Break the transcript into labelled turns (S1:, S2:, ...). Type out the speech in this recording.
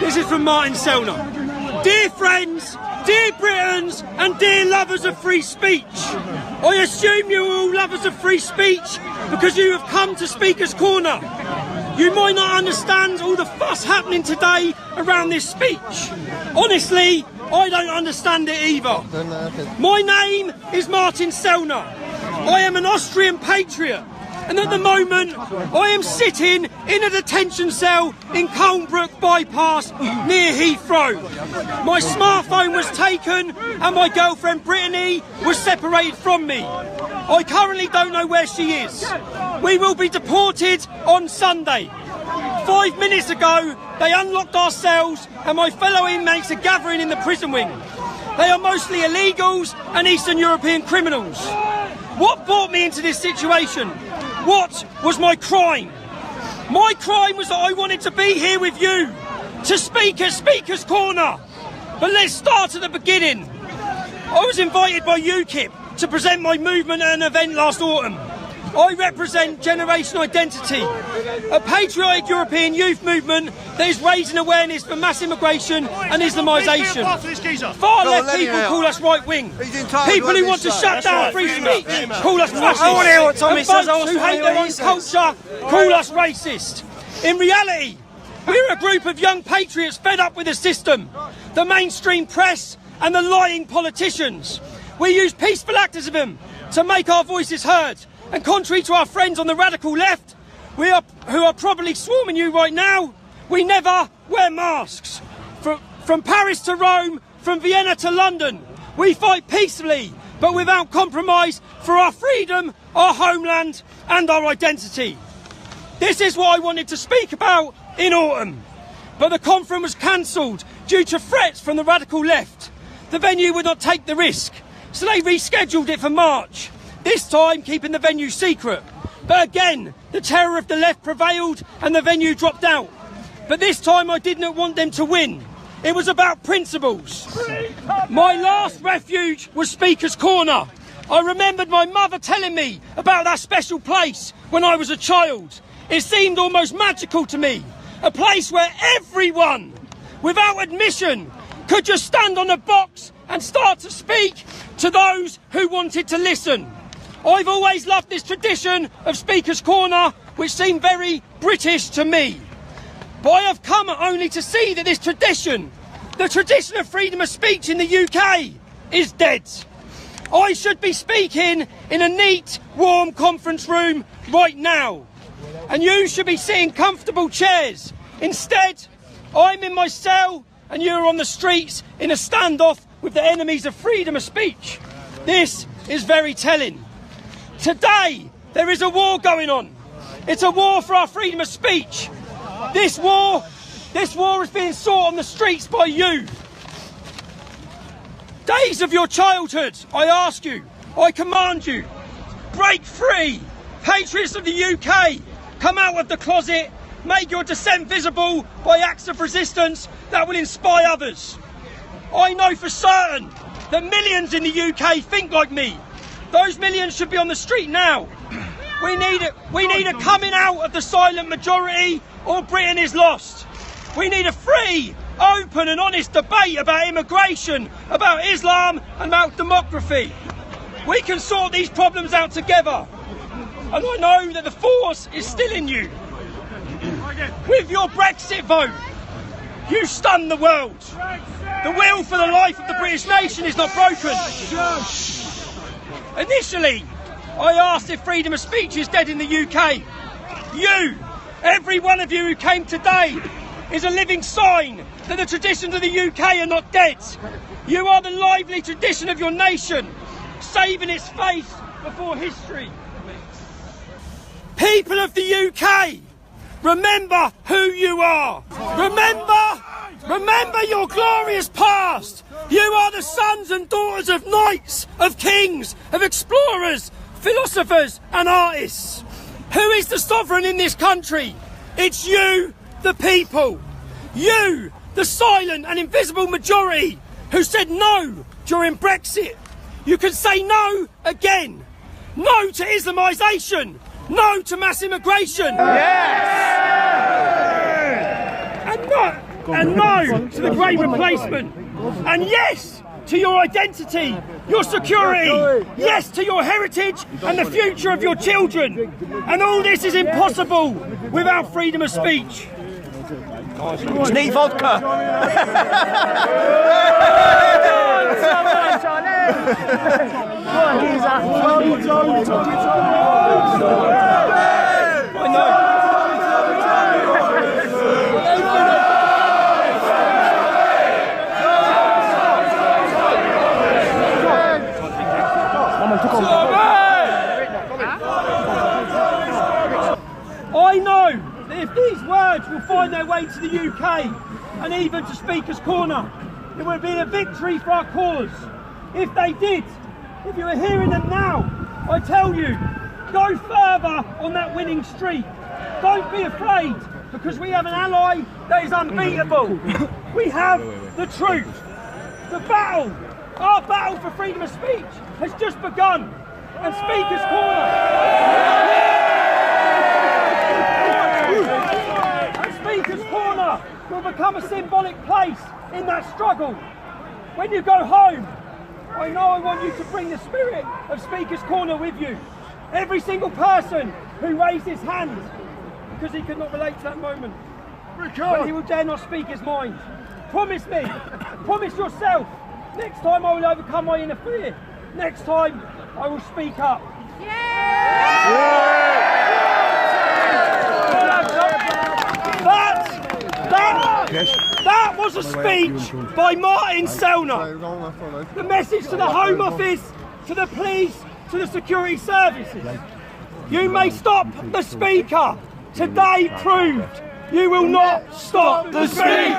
S1: This is from Martin Sellner. Dear friends, dear Britons and dear lovers of free speech, I assume you are all lovers of free speech because you have come to Speaker's Corner. You might not understand all the fuss happening today around this speech. Honestly, I don't understand it either. My name is Martin Sellner. I am an Austrian patriot, and at the moment I am sitting in a detention cell in Colnbrook Bypass near Heathrow. My smartphone was taken and my girlfriend Brittany was separated from me. I currently don't know where she is. We will be deported on Sunday. 5 minutes ago, they unlocked our cells and my fellow inmates are gathering in the prison wing. They are mostly illegals and Eastern European criminals. What brought me into this situation? What was my crime? My crime was that I wanted to be here with you, to speak at Speaker's Corner. But let's start at the beginning. I was invited by UKIP to present my movement at an event last autumn. I represent Generation Identity, a patriotic European youth movement that is raising awareness for mass immigration and Islamisation. Far left people call us right-wing. People who want to shut down free speech call us fascist. And folks who hate their own culture call us racist. In reality, we're a group of young patriots fed up with the system, the mainstream press and the lying politicians. We use peaceful activism to make our voices heard. And contrary to our friends on the radical left, who are probably swarming you right now, we never wear masks. From Paris to Rome, from Vienna to London, we fight peacefully, but without compromise for our freedom, our homeland and our identity. This is what I wanted to speak about in autumn. But the conference was cancelled due to threats from the radical left. The venue would not take the risk, so they rescheduled it for March. This time keeping the venue secret. But again, the terror of the left prevailed and the venue dropped out. But this time I did not want them to win. It was about principles. My last refuge was Speaker's Corner. I remembered my mother telling me about that special place when I was a child. It seemed almost magical to me. A place where everyone, without admission, could just stand on a box and start to speak to those who wanted to listen. I've always loved this tradition of Speaker's Corner, which seemed very British to me. But I have come only to see that this tradition, the tradition of freedom of speech in the UK, is dead. I should be speaking in a neat, warm conference room right now. And you should be sitting comfortable chairs. Instead, I'm in my cell and you're on the streets in a standoff with the enemies of freedom of speech. This is very telling. Today, there is a war going on. It's a war for our freedom of speech. This war is being sought on the streets by you. Days of your childhood, I ask you, I command you, break free. Patriots of the UK, come out of the closet, make your dissent visible by acts of resistance that will inspire others. I know for certain that millions in the UK think like me. Those millions should be on the street now. We need a coming out of the silent majority or Britain is lost. We need a free, open and honest debate about immigration, about Islam and about demography. We can sort these problems out together. And I know that the force is still in you. With your Brexit vote, you stun the world. The will for the life of the British nation is not broken. Initially, I asked if freedom of speech is dead in the UK. You, every one of you who came today, is a living sign that the traditions of the UK are not dead. You are the lively tradition of your nation, saving its faith before history. People of the UK, remember who you are. Remember your glorious past. You are the sons and daughters of knights, of kings, of explorers, philosophers and artists. Who is the sovereign in this country? It's you, the people. You, the silent and invisible majority who said no during Brexit. You can say no again. No to Islamisation. No to mass immigration.
S2: Yes!
S1: and no to the great replacement, and yes to your identity, your security, yes to your heritage and the future of your children. And all this is impossible without freedom of speech.
S2: Just need vodka.
S1: I know that if these words will find their way to the UK and even to Speaker's Corner, it would be a victory for our cause. If they did, if you are hearing them now, I tell you, go further on that winning streak. Don't be afraid, because we have an ally that is unbeatable. We have the truth. The battle, our battle for freedom of speech has just begun. And Speaker's Corner. And Speaker's Corner will become a symbolic place in that struggle. When you go home, I know I want you to bring the spirit of Speaker's Corner with you. Every single person who raised his hand because he could not relate to that moment, when he will dare not speak his mind. Promise me, promise yourself, next time I will overcome my inner fear. Next time I will speak up. That was a speech by Martin Sellner. The message to the Home Office, to the police, to the security services. You may stop the Speaker. Today proved you will not stop the speech.